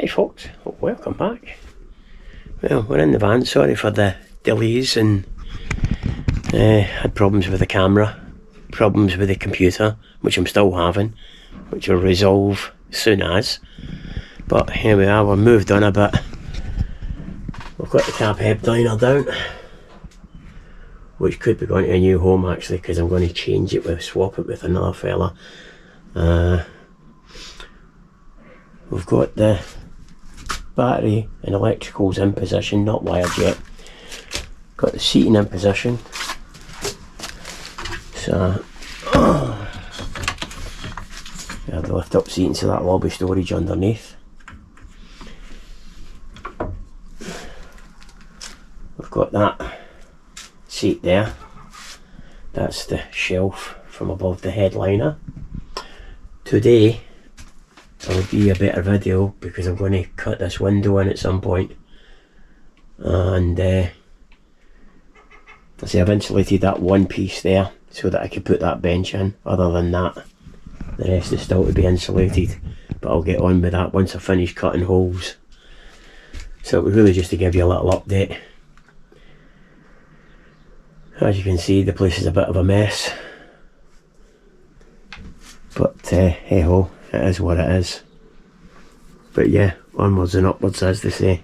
Hi folks, welcome back. Well, we're in the van, sorry for the delays, and had problems with the camera, problems with the computer, which I'm still having, which will resolve soon as. But here we are, we're moved on a bit. We've got the carb liner down, which could be going to a new home actually, because I'm going to change it, swap it with another fella. We've got the battery and electricals in position, not wired yet. Got the seating in position. So yeah, the lift up seating, so that'll all be storage underneath. We've got that seat there. That's the shelf from above the headliner. Today will be a better video because I'm going to cut this window in at some point, and I've insulated that one piece there so that I could put that bench in. Other than that, the rest is still to be insulated, but I'll get on with that once I finish cutting holes. So it was really just to give you a little update. As you can see, the place is a bit of a mess, but hey ho, it is what it is. But yeah, onwards and upwards, as they say.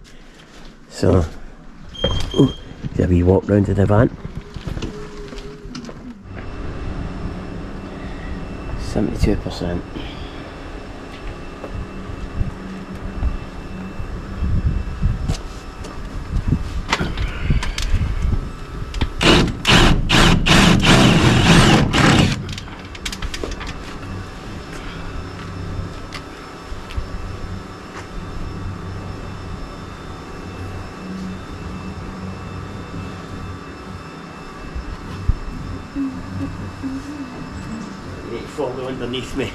So, a wee walk round to the van. 72%. Follow underneath me.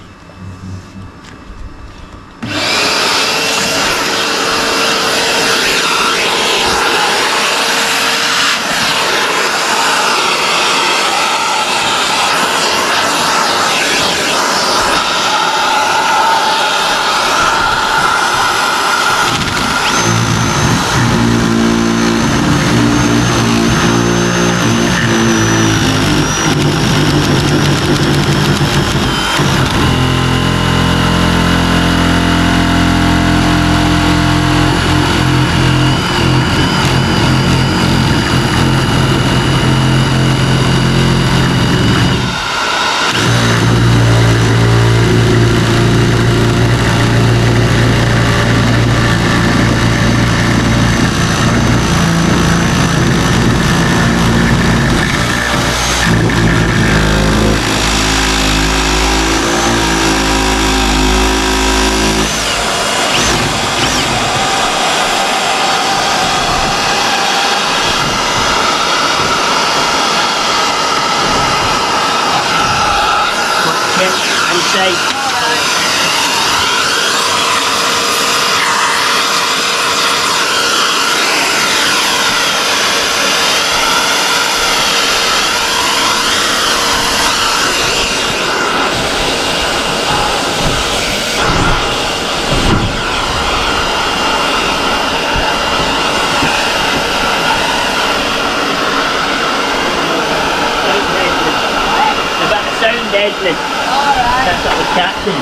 Deadly. Alright. That's what I was catching.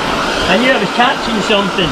I knew I was catching something.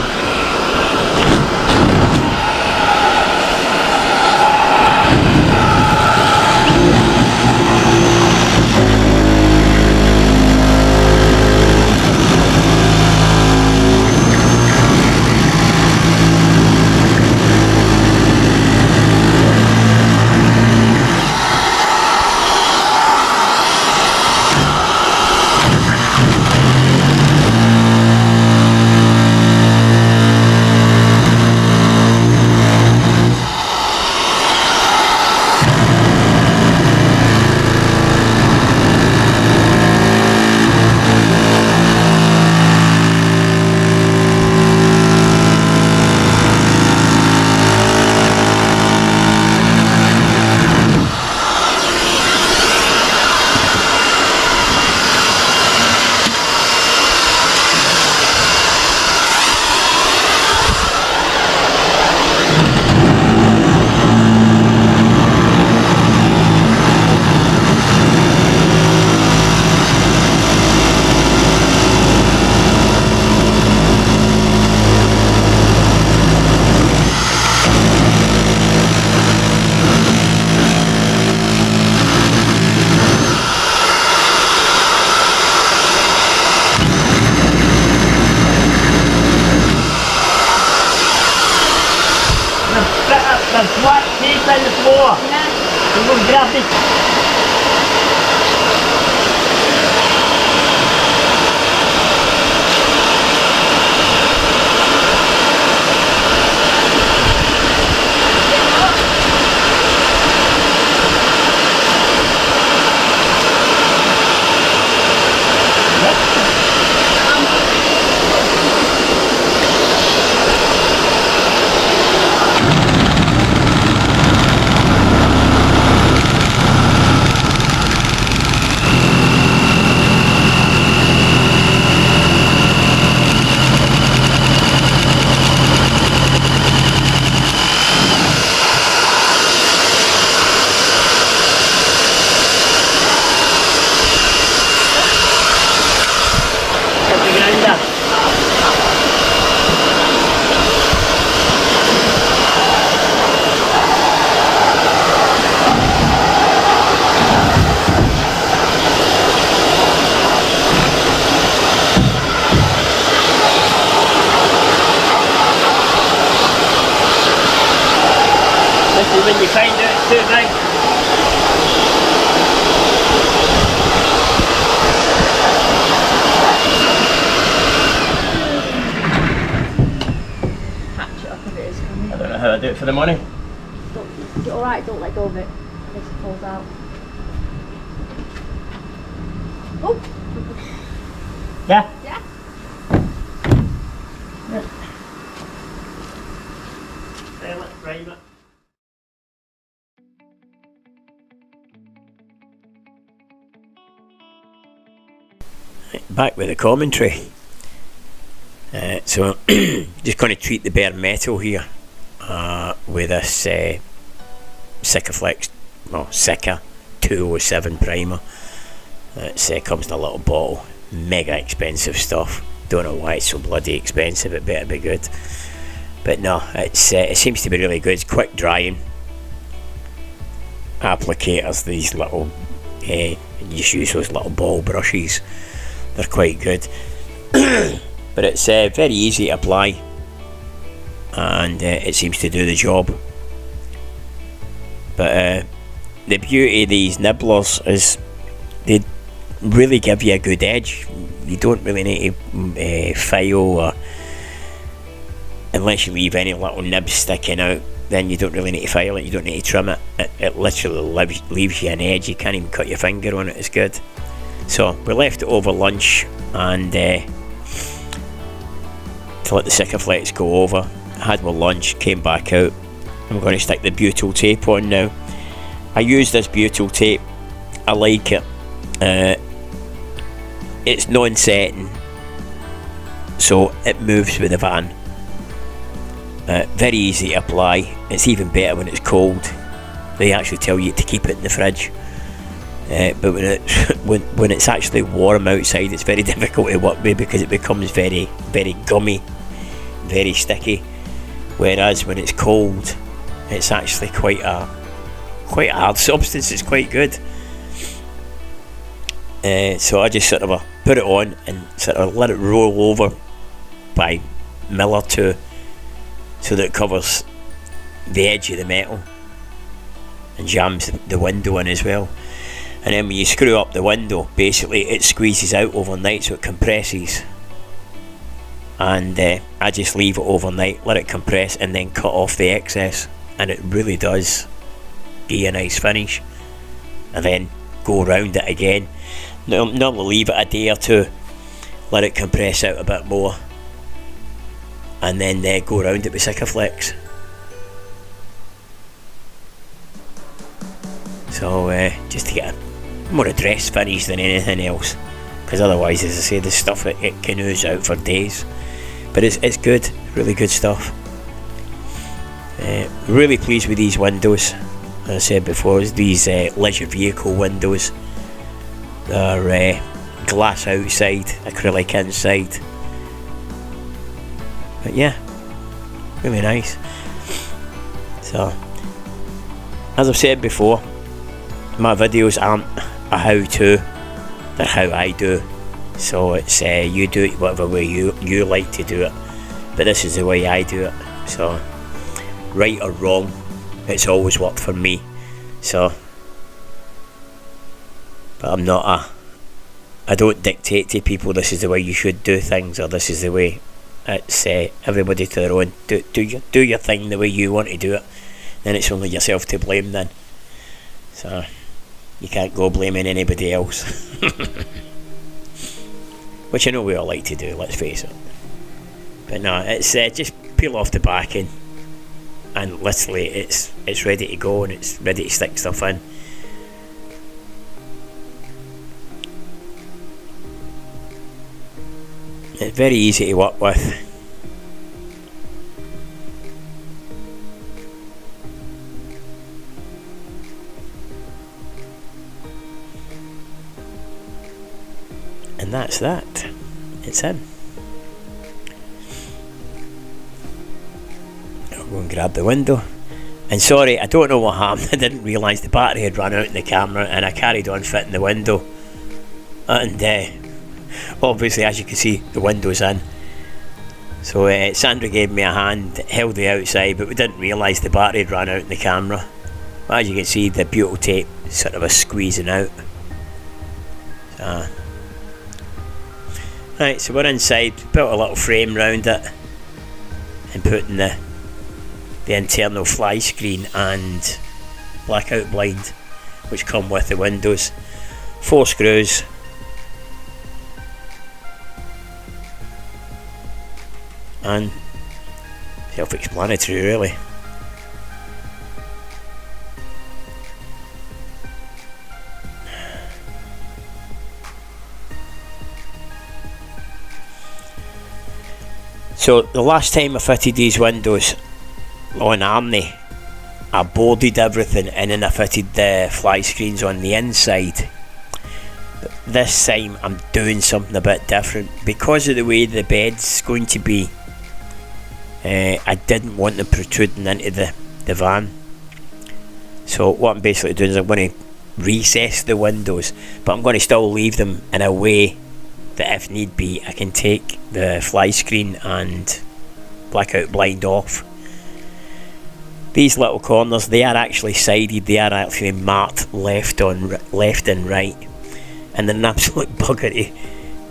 down the floor. Yeah. I'm going to grab the... When you find out it's too big. Catch it up if it is coming. I don't know how I do it for the money. Alright, don't let go of it. In case it falls out. Oh! Yeah? Yeah. Let's frame it. Back with the commentary. So just going to treat the bare metal here with this Sikaflex, well, Sika 207 primer. It comes in a little bottle. Mega expensive stuff. Don't know why it's so bloody expensive. It better be good. But no, it seems to be really good. It's quick drying. Applicators, these little, you just use those little ball brushes. They're quite good. But it's very easy to apply, and it seems to do the job. But the beauty of these nibblers is they really give you a good edge. You don't really need to file, or unless you leave any little nibs sticking out, then you don't really need to file it. You don't need to trim it. It literally leaves you an edge. You can't even cut your finger on it. It's good. So we left it over lunch, and to let the Sikaflex go over. Had my lunch, came back out. I'm going to stick the butyl tape on now. I use this butyl tape. I like it. It's non-setting, so it moves with the van. Very easy to apply. It's even better when it's cold. They actually tell you to keep it in the fridge. But when it's actually warm outside, it's very difficult to work with because it becomes very, very gummy, very sticky. Whereas when it's cold, it's actually quite a hard substance. It's quite good. So I just sort of put it on and sort of let it roll over by mil or two, so that it covers the edge of the metal and jams the window in as well. And then when you screw up the window, basically it squeezes out overnight, so it compresses. And I just leave it overnight, let it compress, and then cut off the excess, and it really does give you a nice finish. And then go around it again. Normally leave it a day or two, let it compress out a bit more, and then go around it with Sikaflex. So just to get a more dress finish than anything else, because otherwise, as I say, the stuff it can ooze out for days. But it's good, really good stuff. Really pleased with these windows. As I said before, these leisure vehicle windows. They're glass outside, acrylic inside. But yeah, really nice. So, as I've said before, my videos aren't a how-to, they're how I do. So it's you do it whatever way you like to do it, but this is the way I do it. So right or wrong, it's always worked for me. So, but I don't dictate to people this is the way you should do things, or this is the way. It's everybody to their own. Do your thing the way you want to do it. Then it's only yourself to blame then. So you can't go blaming anybody else. Which I know we all like to do, let's face it. But no, it's just peel off the backing, and literally it's ready to go, and it's ready to stick stuff in. It's very easy to work with. And that's that. It's in. I'll go and grab the window. And sorry, I don't know what happened. I didn't realise the battery had run out in the camera, and I carried on fitting the window. And obviously, as you can see, the window's in. So Sandra gave me a hand, held the outside, but we didn't realise the battery had run out in the camera. But as you can see, the butyl tape sort of squeezing out. Right, so we're inside, built a little frame round it, and putting the internal fly screen and blackout blind, which come with the windows. 4 screws. And self-explanatory, really. So the last time I fitted these windows on Army, I boarded everything and then I fitted the fly screens on the inside. But this time I'm doing something a bit different because of the way the bed's going to be. I didn't want them protruding into the van. So what I'm basically doing is I'm going to recess the windows, but I'm going to still leave them in a way that if need be I can take the fly screen and blackout blind off. These little corners, they are actually sided, they are actually marked left and right, and they're an absolute bugger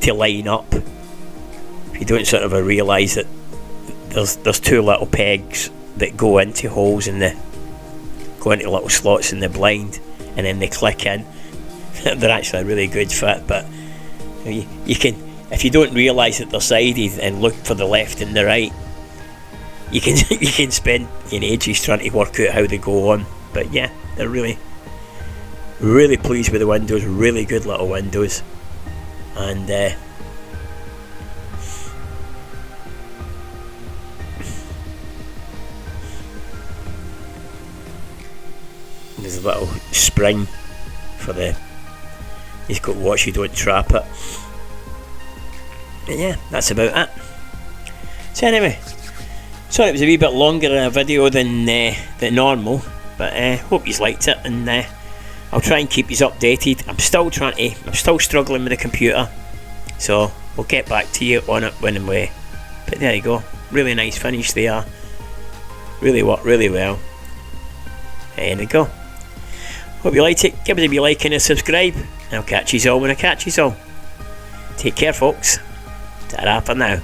to line up. If you don't sort of realise that there's 2 little pegs that go into holes in go into little slots in the blind, and then they click in. They're actually a really good fit, but you can, if you don't realise that they're sided and look for the left and the right, you can spend ages trying to work out how they go on. But yeah, they're really pleased with the windows. Really good little windows, and there's a little spring for he's got to watch you don't trap it. But yeah, that's about it. So anyway, sorry it was a wee bit longer in a video than normal, but hope you liked it, and I'll try and keep you updated. I'm still struggling with the computer, so we'll get back to you on it when and where. But there you go, really nice finish there. Really worked really well. There we go. Hope you liked it. Give us a wee like and a subscribe, and I'll catch you all when I catch you all. Take care, folks. Ta-ra for now.